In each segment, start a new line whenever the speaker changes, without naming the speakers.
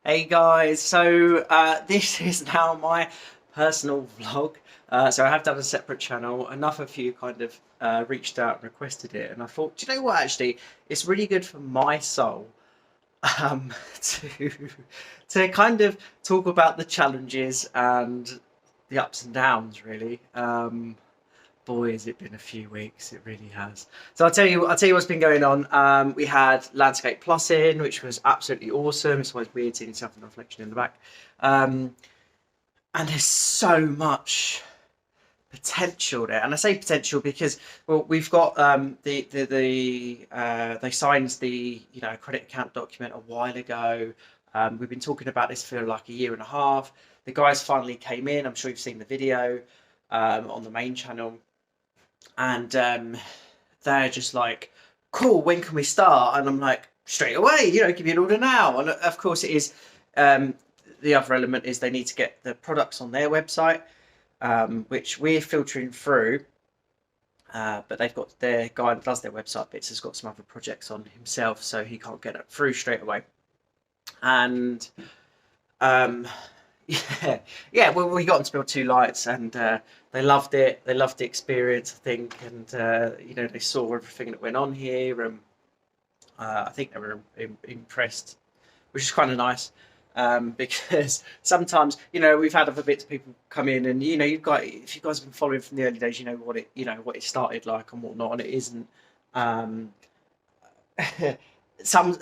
Hey guys, so this is now my personal vlog. So I have done a separate channel. Enough of you kind of reached out and requested it, and I thought, do you know what? Actually, it's really good for my soul um, to kind of talk about the challenges and the ups and downs, really. Boy, has it been a few weeks. It really has. So I'll tell you what's been going on. We had Landscape Plus in, which was absolutely awesome. It's always weird seeing yourself in the reflection in the back. And there's so much potential there. And I say potential because, well, we've got they signed the credit account document a while ago. We've been talking about this for like a year and a half. The guys finally came in. I'm sure you've seen the video on the main channel, and they're just like, cool, when can we start? And I'm like, straight away, give me an order now. And of course it is, the other element is they need to get the products on their website, which we're filtering through, but they've got their guy that does their website bits has got some other projects on himself, so he can't get it through straight away. And yeah, yeah. Well, we got them to build two lights, and they loved it. They loved the experience, I think, and they saw everything that went on here, and I think they were impressed, which is kind of nice. Because sometimes, we've had other bits of people come in, and you've got, if you guys have been following from the early days, what it started like and whatnot, and it isn't. Um, some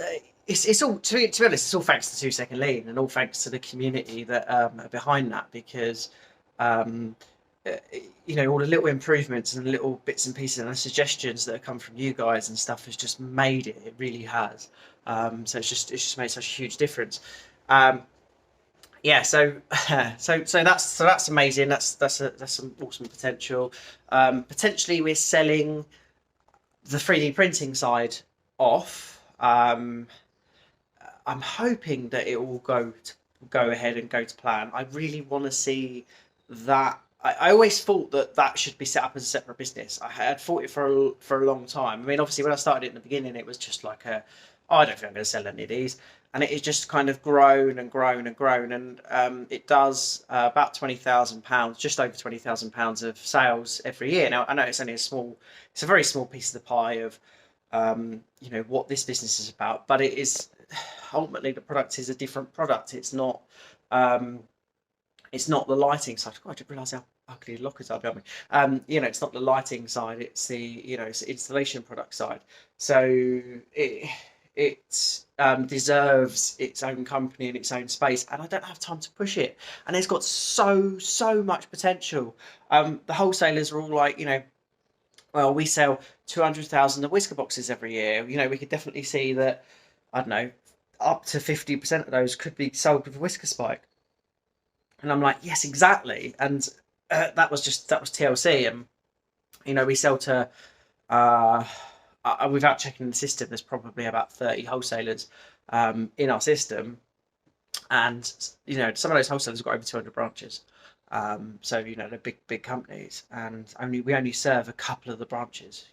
it's all to be honest, it's all thanks to 2 Second Lean, and all thanks to the community that are behind that, because um, all the little improvements and little bits and pieces and the suggestions that have come from you guys and stuff has just made it. It really has. So it's just made such a huge difference. Um, yeah, so that's amazing. That's some awesome potential. Potentially, we're selling the 3D printing side off. I'm hoping that it will go ahead and go to plan. I really want to see that. I always thought that should be set up as a separate business. I had thought it for a long time. I mean, obviously, when I started it in the beginning, it was just like oh, I don't think I'm going to sell any of these, and it has just kind of grown and grown and grown, and it does about £20,000, just over £20,000 of sales every year. Now, I know it's only it's a very small piece of the pie of what this business is about, but it is ultimately, the product is a different product. It's not the lighting side. God, I didn't realise how ugly the lockers are behind me. It's not the lighting side. It's it's the installation product side. So it deserves its own company and its own space, and I don't have time to push it. And it's got so much potential. The wholesalers are all like, well, we sell 200,000 of whisker boxes every year. We could definitely see that. I don't know, up to 50% of those could be sold with a whisker spike. And I'm like, yes, exactly. And that was TLC. And we sell to without checking the system, there's probably about 30 wholesalers in our system, and some of those wholesalers have got over 200 branches. So they're big companies, and we only serve a couple of the branches.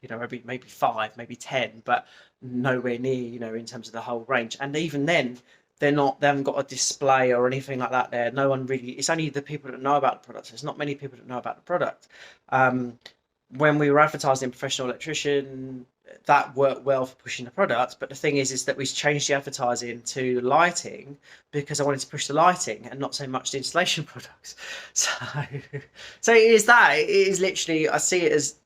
Maybe 5, maybe 10, but nowhere near in terms of the whole range. And even then, they haven't got a display or anything like that there. No one really. It's only the people that know about the product. There's not many people that know about the product. When we were advertising Professional Electrician, that worked well for pushing the product, but the thing is that we changed the advertising to lighting because I wanted to push the lighting and not so much the installation products. So it is literally, I see it as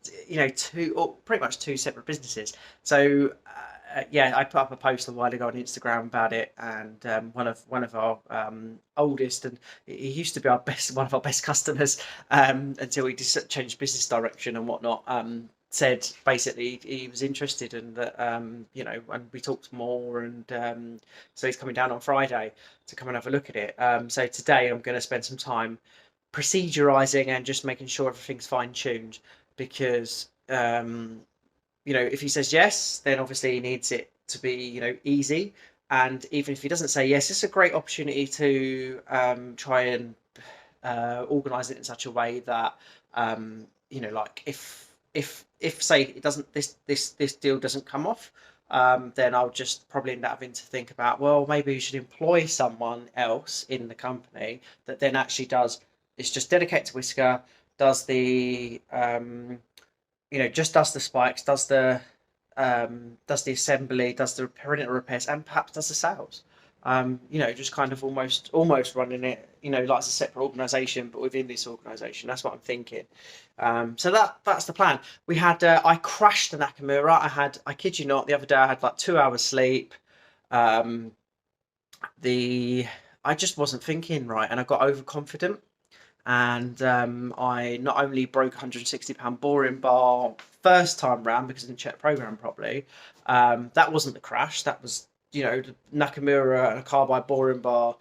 two, or pretty much two separate businesses. So yeah, I put up a post a while ago on Instagram about it, and one of our oldest, and he used to be one of our best customers until we just changed business direction and whatnot. Said basically he was interested, and that and we talked more, and so he's coming down on Friday to come and have a look at it. So today I'm going to spend some time procedurizing and just making sure everything's fine tuned, because if he says yes, then obviously he needs it to be easy, and even if he doesn't say yes, it's a great opportunity to try and organize it in such a way that like if say it doesn't, this deal doesn't come off, then I'll just probably end up having to think about, well, maybe you should employ someone else in the company that then actually does, it's just dedicated to Whisker, does the, just does the spikes, does the assembly, does the perimeter repairs, and perhaps does the sales. Just kind of almost running it, like as a separate organisation, but within this organisation. That's what I'm thinking. So that's the plan. We had I crashed the Nakamura. I kid you not, the other day I had like 2 hours sleep. Um, the I just wasn't thinking right, and I got overconfident, and I not only broke £160 boring bar first time round because I didn't check the program properly. That wasn't the crash. That was, the Nakamura and a carbide boring bar.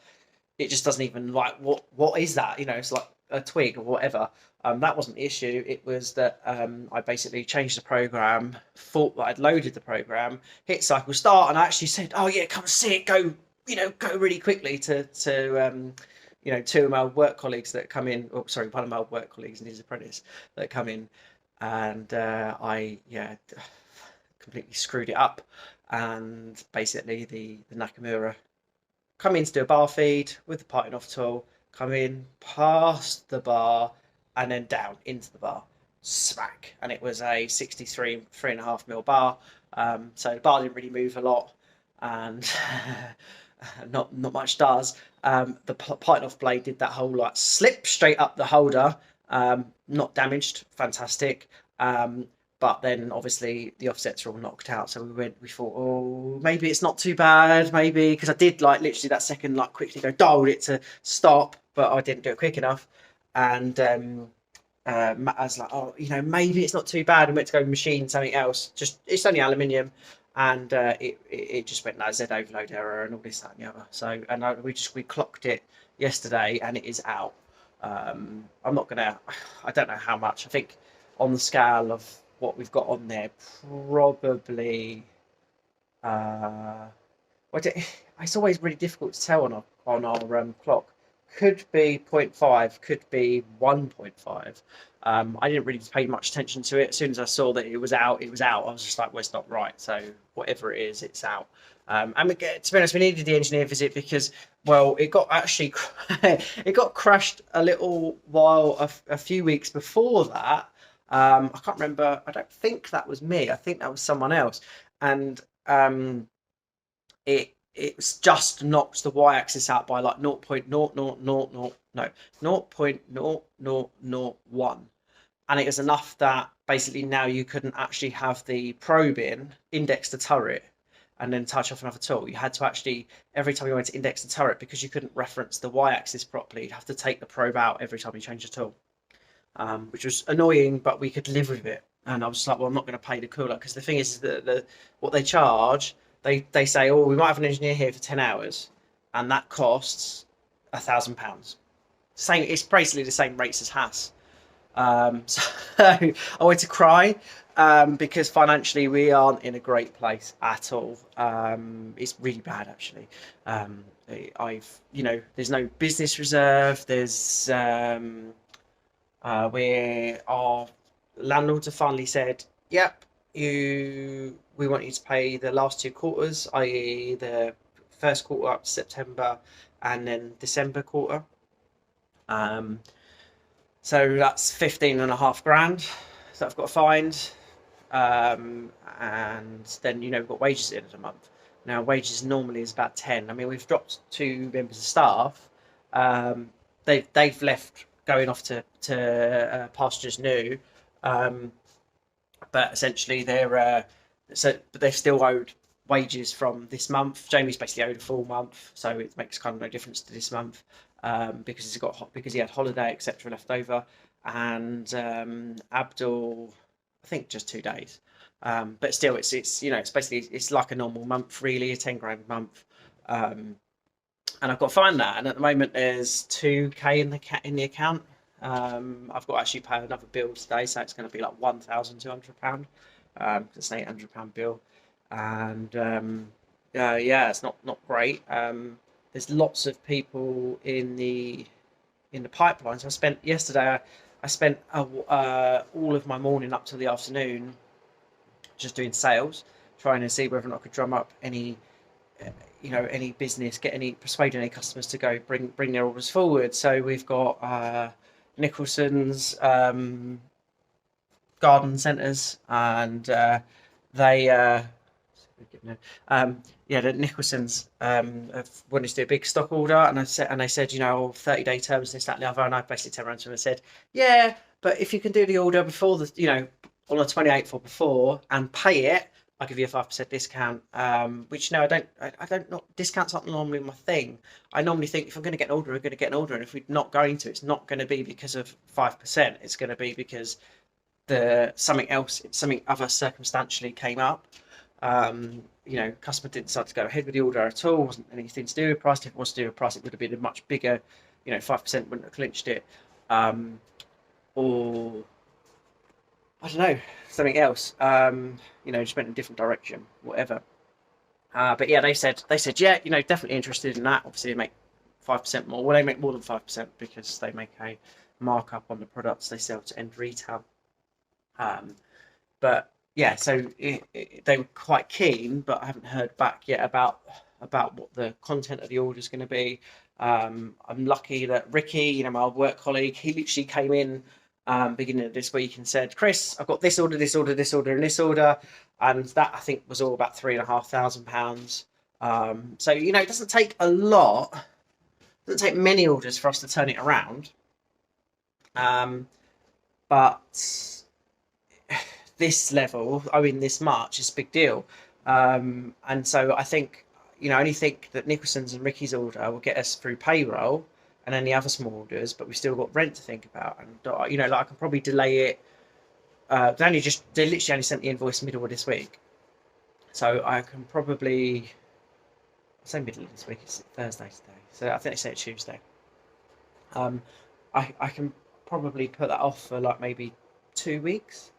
It just doesn't even, like, what is that? It's like a twig or whatever. That wasn't the issue. It was that I basically changed the program, thought that I'd loaded the program, hit cycle start, and I actually said, "Oh yeah, come see it go." Go really quickly to two of my old work colleagues that come in. Oh, sorry, one of my old work colleagues and his apprentice that come in, and I completely screwed it up, and basically the Nakamura come in to do a bar feed with the parting off tool, come in past the bar, and then down into the bar, smack, and it was a 63 3.5 mil bar. So the bar didn't really move a lot, and not much does. The parting off blade did that whole like slip straight up the holder, not damaged, fantastic. But then obviously the offsets are all knocked out, so we thought, oh, maybe it's not too bad, maybe, because I did like literally that second, like, quickly go dialed it to stop, but I didn't do it quick enough. And I was like, oh, maybe it's not too bad, and went to go machine something else. Just, it's only aluminium, and it just went, no, Z overload error and all this, that, and the other. So, and we clocked it yesterday, and it is out. I'm not gonna, I don't know how much. I think on the scale of what we've got on there, probably it's always really difficult to tell on our clock. Could be 0.5, could be 1.5. I didn't really pay much attention to it. As soon as I saw that it was out, it was out. I was just like, well, it's not right. So whatever it is, it's out. And to be honest, we needed the engineer visit because, well, it got actually it got crashed a little while, a few weeks before that. I can't remember. I don't think that was me. I think that was someone else. And it's just knocked the y-axis out by like 0.0001, and it was enough that basically now you couldn't actually have the probe in, index the turret, and then touch off another tool. You had to actually, every time you went to index the turret, because you couldn't reference the y-axis properly, you'd have to take the probe out every time you change the tool, which was annoying, but we could live with it. And I was just like, well, I'm not going to pay the cooler, because the thing is that what they charge, they say, oh, we might have an engineer here for 10 hours, and that costs £1,000. Same, it's basically the same rates as Haas. So I went to cry, because financially we aren't in a great place at all. It's really bad, actually. There's no business reserve. There's where our landlords have finally said, yep, we want you to pay the last 2 quarters, i.e. the first quarter up to September and then December quarter. So that's 15.5 grand that I've got to find. And then, we've got wages at the end of the month. Now, wages normally is about 10. I mean, we've dropped 2 members of staff. They've left, going off to pastures new. But essentially but they've still owed wages from this month. Jamie's basically owed a full month, so it makes kind of no difference to this month, because he had holiday, etc., left over, and Abdul, I think, just 2 days. But still, it's basically, it's like a normal month, really, a 10 grand month. And I've got to find that, and at the moment there's 2k in the account. I've got to actually pay another bill today, so it's going to be like £1,200. It's an £800 bill, and it's not great. There's lots of people in the pipeline. So I spent all of my morning up to the afternoon just doing sales. trying to see whether or not I could drum up any, any business, persuade any customers to go bring their orders forward. So we've got Nicholson's garden centres, and they the Nicholson's have wanted to do a big stock order, and they said 30-day terms, this, that, and the other, and I basically turned around to them and said, yeah, but if you can do the order before on the 28th or before and pay it, I'll give you a 5% discount. Which no, I don't not discounts aren't normally my thing. I normally think if I'm going to get an order, I'm going to get an order, and if we're not going to, it's not going to be because of 5%. It's going to be because something other circumstantially came up. Customer didn't decide to go ahead with the order at all. It wasn't anything to do with price. If it was to do with price, it would have been a much bigger, 5% wouldn't have clinched it. Or I don't know, something else. Just went in a different direction, whatever. But yeah, they said, yeah, definitely interested in that. Obviously, they make 5% more. Well, they make more than 5% because they make a markup on the products they sell to end retail. But yeah, so they were quite keen, but I haven't heard back yet about what the content of the order is going to be. I'm lucky that Ricky, my old work colleague, he literally came in beginning of this week and said, Chris, I've got this order, this order, this order, and this order, and that I think was all about £3,500. So it doesn't take a lot, it doesn't take many orders for us to turn it around. But this level, owing this much, is a big deal. And so I think, I only think that Nicholson's and Ricky's order will get us through payroll and any other small orders, but we've still got rent to think about. And, I can probably delay it. They literally only sent the invoice middle of this week. So I can probably, say middle of this week, it's Thursday today. So I think they say it's Tuesday. I can probably put that off for like maybe 2 weeks.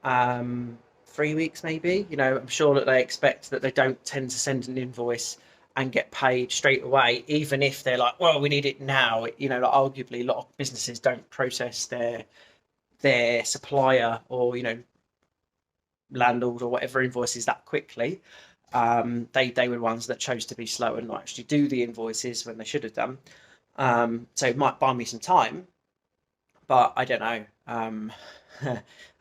3 weeks maybe. I'm sure that they expect that they don't tend to send an invoice and get paid straight away, even if they're like, well, we need it now. Arguably a lot of businesses don't process their supplier or landlord or whatever invoices that quickly. They were the ones that chose to be slow and not actually do the invoices when they should have done. So it might buy me some time, but I don't know.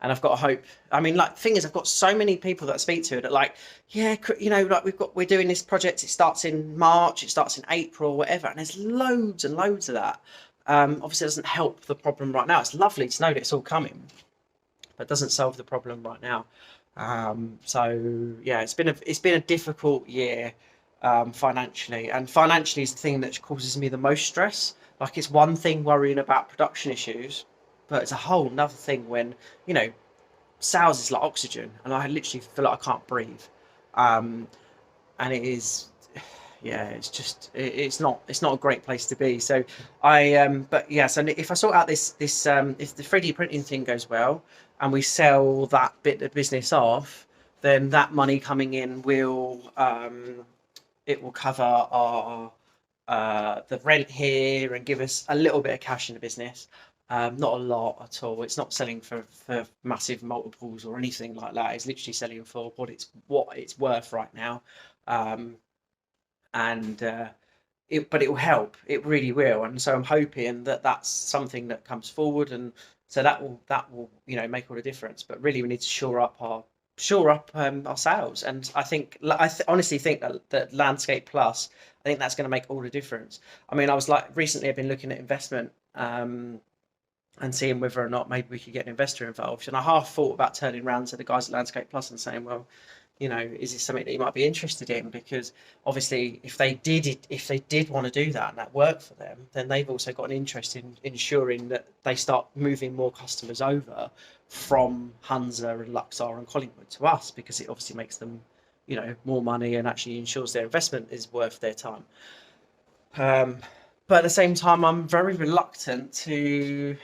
And I've got to hope. I mean, the thing is, I've got so many people that I speak to that we're doing this project. It starts in March, it starts in April, whatever. And there's loads and loads of that. Obviously, it doesn't help the problem right now. It's lovely to know that it's all coming, but it doesn't solve the problem right now. So yeah, it's been a difficult year financially, and financially is the thing that causes me the most stress. It's one thing worrying about production issues, but it's a whole nother thing when, sales is like oxygen and I literally feel like I can't breathe. And it is, yeah, it's not a great place to be. So but yeah, so if I sort out this, if the 3D printing thing goes well and we sell that bit of business off, then that money coming in will cover our, the rent here and give us a little bit of cash in the business. Not a lot at all. It's not selling for massive multiples or anything like that. It's literally selling for what it's worth right now. But it will help. It really will. And so I'm hoping that that's something that comes forward, and so that will make all the difference. But really, we need to shore up our sales. And I honestly think that Landscape Plus, I think that's going to make all the difference. I mean, recently I've been looking at investment. And seeing whether or not maybe we could get an investor involved. And I half thought about turning around to the guys at Landscape Plus and saying, well, is this something that you might be interested in? Because obviously, if they did want to do that and that worked for them, then they've also got an interest in ensuring that they start moving more customers over from Hunza and Luxor and Collingwood to us, because it obviously makes them, more money and actually ensures their investment is worth their time. But at the same time, I'm very reluctant to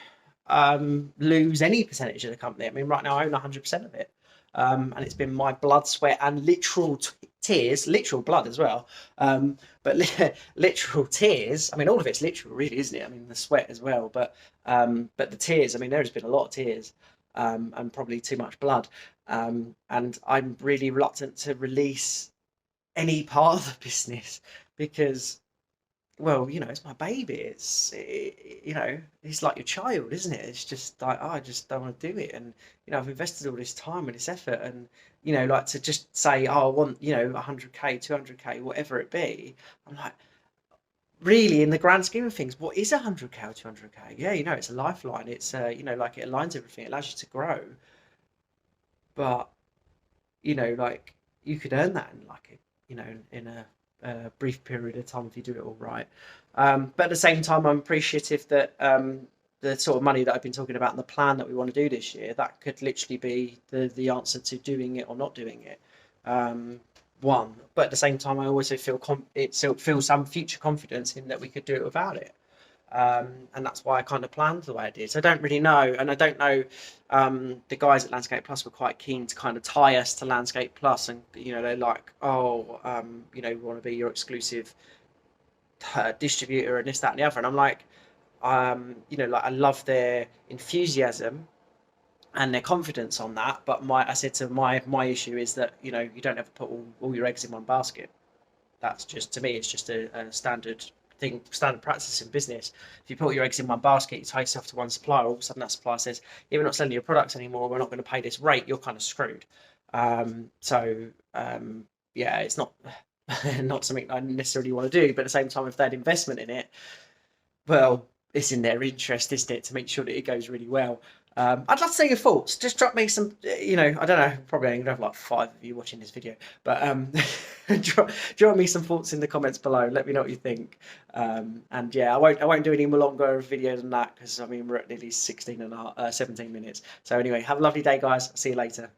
lose any percentage of the company. I mean, right now I own 100% of it, and it's been my blood, sweat, and literal tears, literal blood as well. But literal tears. I mean, all of it's literal, really, isn't it? I mean, the sweat as well, but the tears. I mean, there has been a lot of tears, and probably too much blood. And I'm really reluctant to release any part of the business because, well, it's my baby. It's like your child, isn't it? It's just like, oh, I just don't want to do it. And, I've invested all this time and this effort and, like to just say, oh, I want, 100K, 200K, whatever it be. I'm like, really, in the grand scheme of things, what is 100K or 200K? Yeah, it's a lifeline. It's, like it aligns everything. It allows you to grow. But, like you could earn that in like, in a brief period of time if you do it all right. But at the same time, I'm appreciative that the sort of money that I've been talking about and the plan that we want to do this year, that could literally be the answer to doing it or not doing it. One, but at the same time, I also feel some future confidence in that we could do it without it. And that's why I kind of planned the way I did. So I don't really know, and I don't know. The guys at Landscape Plus were quite keen to kind of tie us to Landscape Plus, and they're like, oh, we want to be your exclusive distributor and this, that, and the other. And I'm like, like I love their enthusiasm and their confidence on that. But I said to my issue is that you don't ever put all your eggs in one basket. That's just, to me, it's just a standard thing, standard practice in business. If you put your eggs in one basket, you tie yourself to one supplier, all of a sudden that supplier says, yeah, we're not selling your products anymore, we're not going to pay this rate, you're kind of screwed. Yeah, it's not not something I necessarily want to do, but at the same time, if they had investment in it, well, it's in their interest, isn't it, to make sure that it goes really well. I'd love to see your thoughts. Just drop me some, I don't know, probably I'm going to have like 5 of you watching this video, but drop me some thoughts in the comments below. Let me know what you think. And yeah, I won't do any more longer video than that because I mean we're at nearly 17 minutes. So anyway, have a lovely day, guys. See you later.